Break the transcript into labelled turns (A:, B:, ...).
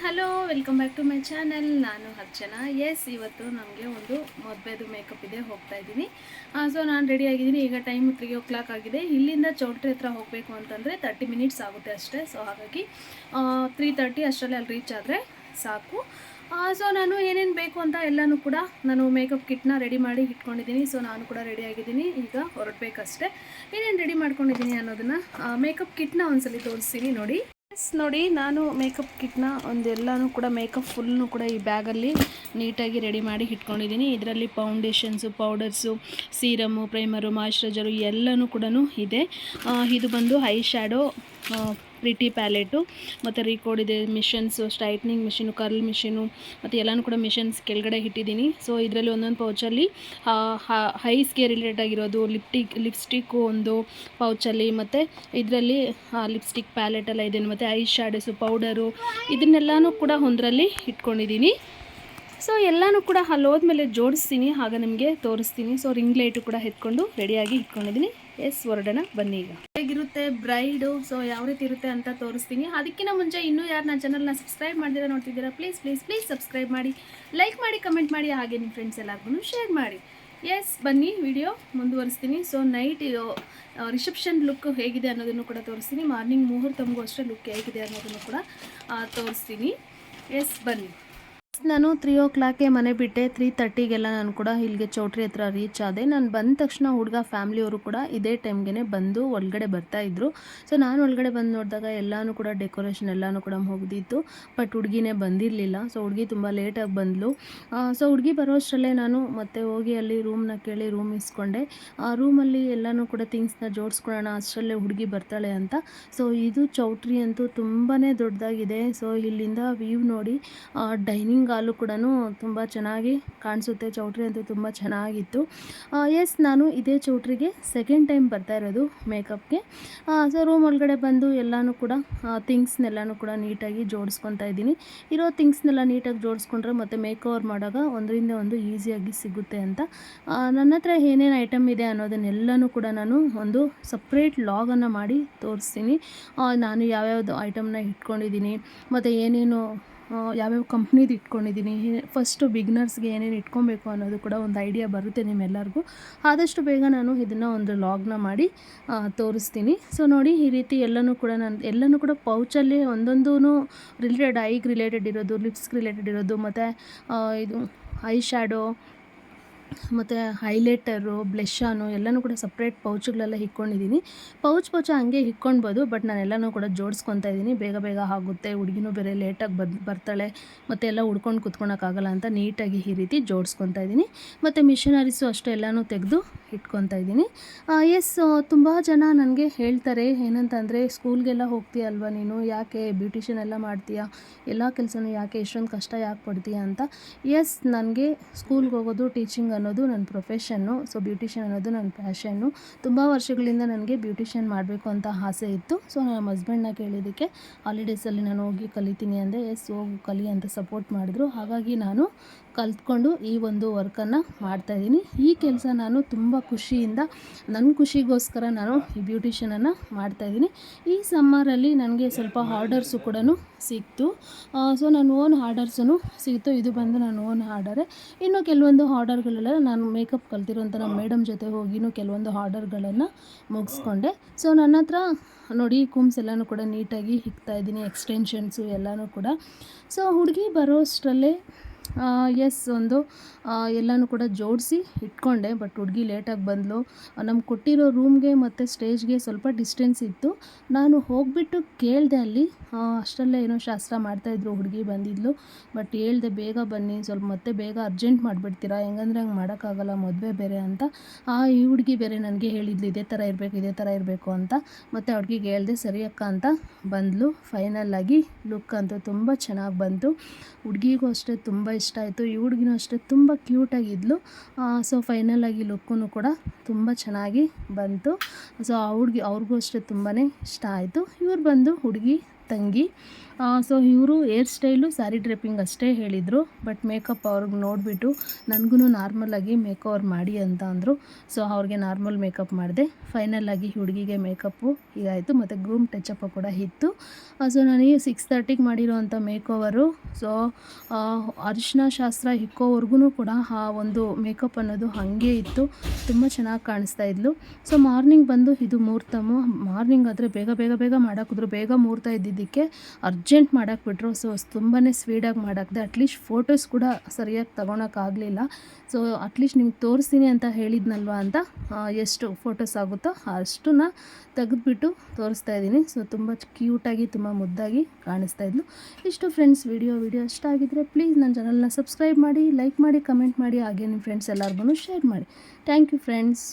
A: Hello, welcome back to my channel. ನಾನು ಅರ್ಚನಾ. ಇವತ್ತು ನಮಗೆ ಒಂದು ಮದುವೆದು ಮೇಕಪ್ ಇದೆ, ಹೋಗ್ತಾ ಇದ್ದೀನಿ. ಸೊ ನಾನು ರೆಡಿ ಆಗಿದ್ದೀನಿ. ಈಗ ಟೈಮ್ 3 o'clock ಆಗಿದೆ. ಇಲ್ಲಿಂದ ಚೌಟ್ರಿ ಹತ್ರ ಹೋಗಬೇಕು ಅಂತಂದರೆ 30 ಮಿನಿಟ್ಸ್ ಆಗುತ್ತೆ ಅಷ್ಟೇ. ಸೊ ಹಾಗಾಗಿ 3:30 ಅಷ್ಟರಲ್ಲಿ ಅಲ್ಲಿ ರೀಚ್ ಆದರೆ ಸಾಕು. ಸೊ ನಾನು ಏನೇನು ಬೇಕು ಅಂತ ಎಲ್ಲನೂ ಕೂಡ ನಾನು ಮೇಕಪ್ ಕಿಟ್ನ ರೆಡಿ ಮಾಡಿ ಇಟ್ಕೊಂಡಿದ್ದೀನಿ. ಸೊ ನಾನು ಕೂಡ ರೆಡಿ ಆಗಿದ್ದೀನಿ, ಈಗ ಹೊರಡಬೇಕಷ್ಟೇ. ಏನೇನು ರೆಡಿ ಮಾಡ್ಕೊಂಡಿದ್ದೀನಿ ಅನ್ನೋದನ್ನು ಮೇಕಪ್ ಕಿಟ್ನ ಒಂದ್ಸಲಿ ತೋರಿಸ್ತೀನಿ ನೋಡಿ. ನೋಡಿ, ನಾನು ಮೇಕಪ್ ಕಿಟ್ನ ಒಂದೆಲ್ಲನೂ ಕೂಡ ಮೇಕಪ್ ಫುಲ್ನು ಕೂಡ ಈ ಬ್ಯಾಗಲ್ಲಿ ನೀಟಾಗಿ ರೆಡಿ ಮಾಡಿ ಇಟ್ಕೊಂಡಿದ್ದೀನಿ. ಇದರಲ್ಲಿ ಫೌಂಡೇಶನ್ಸು, ಪೌಡರ್ಸು, ಸೀರಮು, ಪ್ರೈಮರು, ಮಾಯ್ಶ್ಚರೈಸರು ಎಲ್ಲನೂ ಕೂಡ ಇದೆ. ಇದು ಬಂದು ಐ ಶ್ಯಾಡೋ, ಪ್ರಿಟಿ ಪ್ಯಾಲೆಟು, ಮತ್ತು ರೀಕೋಡ್ ಇದೆ, missions, straightening machine, curl machine, ಮತ್ತು ಎಲ್ಲನೂ ಕೂಡ ಮಿಷನ್ಸ್ ಕೆಳಗಡೆ ಇಟ್ಟಿದ್ದೀನಿ. ಸೊ ಇದರಲ್ಲಿ ಒಂದೊಂದು ಪೌಚಲ್ಲಿ ಐಸ್ಗೆ ರಿಲೇಟೆಡ್ ಆಗಿರೋದು, ಲಿಪ್ಸ್ಟಿಕ್ಕು ಒಂದು ಪೌಚಲ್ಲಿ, ಮತ್ತು ಇದರಲ್ಲಿ ಲಿಪ್ಸ್ಟಿಕ್ ಪ್ಯಾಲೆಟ್ ಎಲ್ಲ ಇದೆ, ಮತ್ತು ಐ ಶ್ಯಾಡೋಸು, ಪೌಡರು, ಇದನ್ನೆಲ್ಲನೂ ಕೂಡ ಒಂದರಲ್ಲಿ ಇಟ್ಕೊಂಡಿದ್ದೀನಿ. ಸೊ ಎಲ್ಲನೂ ಕೂಡ ಅಲ್ಲಿ ಹೋದ್ಮೇಲೆ ಜೋಡಿಸ್ತೀನಿ, ಆಗ ನಿಮಗೆ ತೋರಿಸ್ತೀನಿ. ಸೊ ರಿಂಗ್ ಲೈಟು ಕೂಡ ಎತ್ಕೊಂಡು ರೆಡಿಯಾಗಿ ಇಟ್ಕೊಂಡಿದ್ದೀನಿ. ಹೊರಡೋಣ ಬನ್ನಿ. ಈಗ ಹೇಗಿರುತ್ತೆ ಬ್ರೈಡು, ಸೊ ಯಾವ ರೀತಿ ಇರುತ್ತೆ ಅಂತ ತೋರಿಸ್ತೀನಿ. ಅದಕ್ಕಿಂತ ಮುಂಚೆ ಇನ್ನೂ ಯಾರು ನನ್ನ ಚಾನಲ್ನ ಸಬ್ಸ್ಕ್ರೈಬ್ ಮಾಡ್ದಿರ ನೋಡ್ತಿದ್ದೀರಾ, ಪ್ಲೀಸ್ ಸಬ್ಸ್ಕ್ರೈಬ್ ಮಾಡಿ, ಲೈಕ್ ಮಾಡಿ, ಕಮೆಂಟ್ ಮಾಡಿ, ಹಾಗೆ ನಿಮ್ಮ ಫ್ರೆಂಡ್ಸ್ ಎಲ್ಲರಿಗೂ ಶೇರ್ ಮಾಡಿ. ಬನ್ನಿ ವಿಡಿಯೋ ಮುಂದುವರಿಸ್ತೀನಿ. ಸೊ ನೈಟ್ ರಿಸೆಪ್ಷನ್ ಲುಕ್ ಹೇಗಿದೆ ಅನ್ನೋದನ್ನು ಕೂಡ ತೋರಿಸ್ತೀನಿ. ಮಾರ್ನಿಂಗ್ ಮುಹೂರ್ತಮ್ಗೂ ಅಷ್ಟೇ ಲುಕ್ ಹೇಗಿದೆ ಅನ್ನೋದನ್ನು ಕೂಡ ತೋರಿಸ್ತೀನಿ. ಬನ್ನಿ. ನಾನು 3 o'clock ಮನೆ ಬಿಟ್ಟೆ. 3:30ಗೆಲ್ಲ ನಾನು ಕೂಡ ಇಲ್ಲಿಗೆ ಚೌಟ್ರಿ ಹತ್ರ ರೀಚ್ ಆದೆ. ನಾನು ಬಂದ ತಕ್ಷಣ ಹುಡುಗ ಫ್ಯಾಮ್ಲಿಯವರು ಕೂಡ ಇದೇ ಟೈಮ್ಗೆ ಬಂದು ಒಳಗಡೆ ಬರ್ತಾಯಿದ್ರು. ಸೊ ನಾನು ಒಳಗಡೆ ಬಂದು ನೋಡಿದಾಗ ಎಲ್ಲನೂ ಕೂಡ ಡೆಕೋರೇಷನ್ ಎಲ್ಲನೂ ಕೂಡ ಮುಗಿದಿತ್ತು. ಬಟ್ ಹುಡುಗಿನೇ ಬಂದಿರಲಿಲ್ಲ. ಸೊ ಹುಡುಗಿ ತುಂಬ ಲೇಟಾಗಿ ಬಂದಳು. ಸೊ ಹುಡುಗಿ ಬರೋಷ್ಟರಲ್ಲೇ ನಾನು ಮತ್ತೆ ಹೋಗಿ ಅಲ್ಲಿ ರೂಮ್ನ ಕೇಳಿ ರೂಮ್ ಇಸ್ಕೊಂಡೆ. ಆ ರೂಮಲ್ಲಿ ಎಲ್ಲನೂ ಕೂಡ ಥಿಂಗ್ಸ್ನ ಜೋಡಿಸ್ಕೊಳ್ಳೋಣ ಅಷ್ಟರಲ್ಲೇ ಹುಡುಗಿ ಬರ್ತಾಳೆ ಅಂತ. ಸೊ ಇದು ಚೌಟ್ರಿ ಅಂತೂ ತುಂಬಾ ದೊಡ್ಡದಾಗಿದೆ. ಸೊ ಇಲ್ಲಿಂದ ವ್ಯೂ ನೋಡಿ, ಡೈನಿಂಗ್ ಹಾಲು ಕೂಡ ತುಂಬ ಚೆನ್ನಾಗಿ ಕಾಣಿಸುತ್ತೆ. ಚೌಟ್ರಿ ಅಂತೂ ತುಂಬ ಚೆನ್ನಾಗಿತ್ತು. ನಾನು ಇದೇ ಚೌಟ್ರಿಗೆ ಸೆಕೆಂಡ್ ಟೈಮ್ ಬರ್ತಾ ಇರೋದು ಮೇಕಪ್ಗೆ. ಸೊ ರೂಮ್ ಒಳಗಡೆ ಬಂದು ಎಲ್ಲನೂ ಕೂಡ ಥಿಂಗ್ಸ್ನೆಲ್ಲನೂ ಕೂಡ ನೀಟಾಗಿ ಜೋಡಿಸ್ಕೊತಾ ಇದ್ದೀನಿ. ಇರೋ ಥಿಂಗ್ಸ್ನೆಲ್ಲ ನೀಟಾಗಿ ಜೋಡಿಸ್ಕೊಂಡ್ರೆ ಮತ್ತು ಮೇಕ್ ಓವರ್ ಮಾಡುವಾಗ ಒಂದರಿಂದ ಒಂದು ಈಸಿಯಾಗಿ ಸಿಗುತ್ತೆ ಅಂತ ನನ್ನ ಹತ್ರ ಏನೇನು ಐಟಮ್ ಇದೆ ಅನ್ನೋದನ್ನೆಲ್ಲನೂ ಕೂಡ ನಾನು ಒಂದು ಸಪ್ರೇಟ್ ಲಾಗನ್ನು ಮಾಡಿ ತೋರಿಸ್ತೀನಿ. ನಾನು ಯಾವ್ಯಾವುದು ಐಟಮ್ನ ಇಟ್ಕೊಂಡಿದ್ದೀನಿ, ಮತ್ತು ಏನೇನು ಯಾವ್ಯಾವ ಕಂಪ್ನಿದು ಇಟ್ಕೊಂಡಿದ್ದೀನಿ, ಫಸ್ಟು ಬಿಗ್ನರ್ಸ್ಗೆ ಏನೇನು ಇಟ್ಕೊಬೇಕು ಅನ್ನೋದು ಕೂಡ ಒಂದು ಐಡಿಯಾ ಬರುತ್ತೆ ನಿಮ್ಮೆಲ್ಲರಿಗೂ. ಆದಷ್ಟು ಬೇಗ ನಾನು ಇದನ್ನು ಒಂದು ಲಾಗ್ನ ಮಾಡಿ ತೋರಿಸ್ತೀನಿ. ಸೊ ನೋಡಿ, ಈ ರೀತಿ ಎಲ್ಲನೂ ಕೂಡ ಪೌಚಲ್ಲಿ ಒಂದೊಂದೂ ಐಗೆ ರಿಲೇಟೆಡ್ ಇರೋದು, ಲಿಪ್ಸ್ಗೆ ರಿಲೇಟೆಡ್ ಇರೋದು, ಮತ್ತು ಇದು ಐ ಶ್ಯಾಡೋ, ಮತ್ತು ಹೈಲೈಟರು, ಬ್ಲೆಷಾನು ಎಲ್ಲನೂ ಕೂಡ ಸಪ್ರೇಟ್ ಪೌಚ್ಗಳೆಲ್ಲ ಇಟ್ಕೊಂಡಿದ್ದೀನಿ. ಪೌಚ್ ಹಂಗೆ ಇಟ್ಕೊಳ್ಬೋದು, ಬಟ್ ನಾನು ಎಲ್ಲನೂ ಕೂಡ ಜೋಡಿಸ್ಕೊತಾ ಇದ್ದೀನಿ. ಬೇಗ ಆಗುತ್ತೆ, ಹುಡುಗಿನೂ ಬೇರೆ ಲೇಟಾಗಿ ಬರ್ತಾಳೆ, ಮತ್ತು ಎಲ್ಲ ಹುಡ್ಕೊಂಡು ಕುತ್ಕೊಳಕ್ಕಾಗಲ್ಲ ಅಂತ ನೀಟಾಗಿ ಈ ರೀತಿ ಜೋಡಿಸ್ಕೊತಾ ಇದ್ದೀನಿ. ಮತ್ತು ಮಿಷನರೀಸು ಅಷ್ಟು ಎಲ್ಲನೂ ತೆಗೆದು ಇಟ್ಕೊತಾ ಇದ್ದೀನಿ. ತುಂಬ ಜನ ನನಗೆ ಹೇಳ್ತಾರೆ ಏನಂತಂದರೆ, ಸ್ಕೂಲ್ಗೆಲ್ಲ ಹೋಗ್ತೀಯಲ್ವ ನೀನು, ಯಾಕೆ ಬ್ಯೂಟಿಷಿಯನ್ ಎಲ್ಲ ಮಾಡ್ತೀಯಾ, ಎಲ್ಲ ಕೆಲಸನೂ ಯಾಕೆ, ಇಷ್ಟೊಂದು ಕಷ್ಟ ಯಾಕೆ ಪಡ್ತೀಯಾ ಅಂತ. ನನಗೆ ಸ್ಕೂಲ್ಗೆ ಹೋಗೋದು, ಟೀಚಿಂಗ್ ಅನ್ನೋದು ನನ್ನ ಪ್ರೊಫೆಷನ್ನು. ಸೊ ಬ್ಯೂಟಿಷಿಯನ್ ಅನ್ನೋದು ನನ್ನ ಪ್ಯಾಷನ್ನು. ತುಂಬ ವರ್ಷಗಳಿಂದ ನನಗೆ ಬ್ಯೂಟಿಷಿಯನ್ ಮಾಡಬೇಕು ಅಂತ ಆಸೆ ಇತ್ತು. ಸೊ ನಮ್ಮ ಹಸ್ಬೆಂಡ್ನ ಕೇಳಿದ್ದಕ್ಕೆ ಹಾಲಿಡೇಸಲ್ಲಿ ನಾನು ಹೋಗಿ ಕಲಿತೀನಿ ಅಂದೆ. ಹೋಗು ಕಲಿ ಅಂತ ಸಪೋರ್ಟ್ ಮಾಡಿದ್ರು. ಹಾಗಾಗಿ ನಾನು ಕಲ್ತ್ಕೊಂಡು ಈ ಒಂದು ವರ್ಕನ್ನು ಮಾಡ್ತಾಯಿದ್ದೀನಿ. ಈ ಕೆಲಸ ನಾನು ತುಂಬ ಖುಷಿಯಿಂದ, ನನ್ನ ಖುಷಿಗೋಸ್ಕರ ನಾನು ಈ ಬ್ಯೂಟಿಷಿಯನನ್ನು ಮಾಡ್ತಾಯಿದ್ದೀನಿ. ಈ ಸಮ್ಮರಲ್ಲಿ ನನಗೆ ಸ್ವಲ್ಪ ಆರ್ಡರ್ಸು ಕೂಡ ಸಿಕ್ತು. ಸೊ ನನ್ನ ಓನ್ ಆರ್ಡರ್ಸೂ ಸಿಕ್ತು. ಇದು ಬಂದು ನನ್ನ ಓನ್ ಆರ್ಡರೇ. ಇನ್ನು ಕೆಲವೊಂದು ಆರ್ಡರ್ಗಳೆಲ್ಲ ನಾನು ಮೇಕಪ್ ಕಲ್ತಿರೋಂಥ ನಮ್ಮ ಮೇಡಮ್ ಜೊತೆ ಹೋಗಿನೂ ಕೆಲವೊಂದು ಆರ್ಡರ್ಗಳನ್ನು ಮುಗಿಸ್ಕೊಂಡೆ. ಸೊ ನನ್ನ ಹತ್ರ ನೋಡಿ, ಕೂಮ್ಸ್ ಎಲ್ಲನೂ ಕೂಡ ನೀಟಾಗಿ ಇಕ್ತಾಯಿದ್ದೀನಿ, ಎಕ್ಸ್ಟೆನ್ಷನ್ಸು ಎಲ್ಲನೂ ಕೂಡ. ಸೊ ಹುಡುಗಿ ಬರೋಷ್ಟರಲ್ಲೇ ಒಂದು ಎಲ್ಲನೂ ಕೂಡ ಜೋಡಿಸಿ ಇಟ್ಕೊಂಡೆ. ಬಟ್ ಹುಡುಗಿ ಲೇಟಾಗಿ ಬಂದಳು. ನಮ್ಗೆ ಕೊಟ್ಟಿರೋ ರೂಮ್ಗೆ ಮತ್ತು ಸ್ಟೇಜ್ಗೆ ಸ್ವಲ್ಪ ಡಿಸ್ಟೆನ್ಸ್ ಇತ್ತು. ನಾನು ಹೋಗಿಬಿಟ್ಟು ಕೇಳಿದೆ ಅಲ್ಲಿ. ಅಷ್ಟರಲ್ಲೇ ಏನೋ ಶಾಸ್ತ್ರ ಮಾಡ್ತಾಯಿದ್ರು, ಹುಡುಗಿ ಬಂದಿದ್ಲು. ಬಟ್ ಹೇಳ್ದೆ, ಬೇಗ ಬನ್ನಿ, ಸ್ವಲ್ಪ ಮತ್ತೆ ಬೇಗ ಅರ್ಜೆಂಟ್ ಮಾಡಿಬಿಡ್ತೀರಾ, ಹೆಂಗಂದರೆ ಹಂಗೆ ಮಾಡೋಕ್ಕಾಗಲ್ಲ, ಮದುವೆ ಬೇರೆ ಅಂತ. ಈ ಹುಡುಗಿ ಬೇರೆ ನನಗೆ ಹೇಳಿದ್ಲು ಇದೇ ಥರ ಇರಬೇಕು ಅಂತ. ಮತ್ತು ಹುಡುಗಿಗೆ ಹೇಳಿದೆ, ಸರಿ ಅಕ್ಕ ಅಂತ ಬಂದಳು. ಫೈನಲ್ಲಾಗಿ ಲುಕ್ ಅಂತೂ ತುಂಬ ಚೆನ್ನಾಗಿ ಬಂತು. ಹುಡುಗಿಗೂ ಅಷ್ಟೇ ತುಂಬ ಇಷ್ಟ ಆಯಿತು. ಈ ಹುಡುಗಿನೂ ಅಷ್ಟೇ ತುಂಬ ಕ್ಯೂಟಾಗಿದ್ಲು. ಸೊ ಫೈನಲಾಗಿ ಲುಕ್ಕೂ ಕೂಡ ತುಂಬ ಚೆನ್ನಾಗಿ ಬಂತು. ಸೊ ಆ ಹುಡುಗಿ ಅವ್ರಿಗೂ ಅಷ್ಟೇ ತುಂಬಾ ಇಷ್ಟ ಆಯಿತು. ಇವ್ರು ಬಂದು ಹುಡುಗಿ ತಂಗಿ. ಸೊ ಇವರು ಹೇರ್ ಸ್ಟೈಲು ಸ್ಯಾರಿ ಡ್ರೆಪ್ಪಿಂಗ್ ಅಷ್ಟೇ ಹೇಳಿದರು. ಬಟ್ ಮೇಕಪ್ ಅವ್ರಿಗೆ ನೋಡಿಬಿಟ್ಟು ನನಗೂ ನಾರ್ಮಲಾಗಿ ಮೇಕ್ ಓವರ್ ಮಾಡಿ ಅಂತ ಅಂದರು. ಸೊ ಅವ್ರಿಗೆ ನಾರ್ಮಲ್ ಮೇಕಪ್ ಮಾಡಿದೆ. ಫೈನಲಾಗಿ ಹುಡುಗಿಗೆ ಮೇಕಪ್ಪು ಇದಾಯಿತು ಮತ್ತು ಗ್ರೂಮ್ ಟಚಪ್ ಕೂಡ ಇತ್ತು. ಸೊ ನನಗೆ 6:30ಗೆ ಮಾಡಿರೋವಂಥ ಮೇಕ್ ಓವರು. ಸೊ ಅರಿಶಿನ ಶಾಸ್ತ್ರ ಇಕ್ಕೋವರೆಗೂ ಕೂಡ ಆ ಒಂದು ಮೇಕಪ್ ಅನ್ನೋದು ಹಾಗೆ ಇತ್ತು. ತುಂಬ ಚೆನ್ನಾಗಿ ಕಾಣಿಸ್ತಾ ಇದ್ಲು. ಸೊ ಮಾರ್ನಿಂಗ್ ಬಂದು ಇದು ಮುಹೂರ್ತಮು. ಮಾರ್ನಿಂಗ್ ಆದರೆ ಬೇಗ ಬೇಗ ಬೇಗ ಮಾಡಾಕಿದ್ರು. ಬೇಗ ಮುಹೂರ್ತ ಇದ್ದಿದ್ದಕ್ಕೆ ಅರ್ಜೆಂಟ್ ಮಾಡಾಕ್ಬಿಟ್ರು. ಸೊ ತುಂಬಾ ಸ್ಪೀಡಾಗಿ ಮಾಡಾಕಿದೆ. ಅಟ್ಲೀಸ್ಟ್ ಫೋಟೋಸ್ ಕೂಡ ಸರಿಯಾಗಿ ತೊಗೊಳಕ್ಕಾಗಲಿಲ್ಲ. ಸೊ ಅಟ್ಲೀಸ್ಟ್ ನಿಮ್ಗೆ ತೋರಿಸ್ತೀನಿ ಅಂತ ಹೇಳಿದ್ನಲ್ವ ಅಂತ ಎಷ್ಟು ಫೋಟೋಸ್ ಆಗುತ್ತೋ ಅಷ್ಟನ್ನ ತೆಗೆದುಬಿಟ್ಟು ತೋರಿಸ್ತಾ ಇದ್ದೀನಿ. ಸೊ ತುಂಬ ಕ್ಯೂಟಾಗಿ ತುಂಬ ಮುದ್ದಾಗಿ ಕಾಣಿಸ್ತಾ ಇದ್ಲು. ಇಷ್ಟು ಫ್ರೆಂಡ್ಸ್ ವಿಡಿಯೋ ಇಷ್ಟ ಆಗಿದ್ದರೆ ಪ್ಲೀಸ್ ನನ್ನ ಚಾನಲ್ನ ಸಬ್ಸ್ಕ್ರೈಬ್ ಮಾಡಿ, ಲೈಕ್ ಮಾಡಿ, ಕಮೆಂಟ್ ಮಾಡಿ, ಹಾಗೆ ನಿಮ್ಮ ಫ್ರೆಂಡ್ಸ್ ಎಲ್ಲರಿಗೂ ಶೇರ್ ಮಾಡಿ. Thank you friends.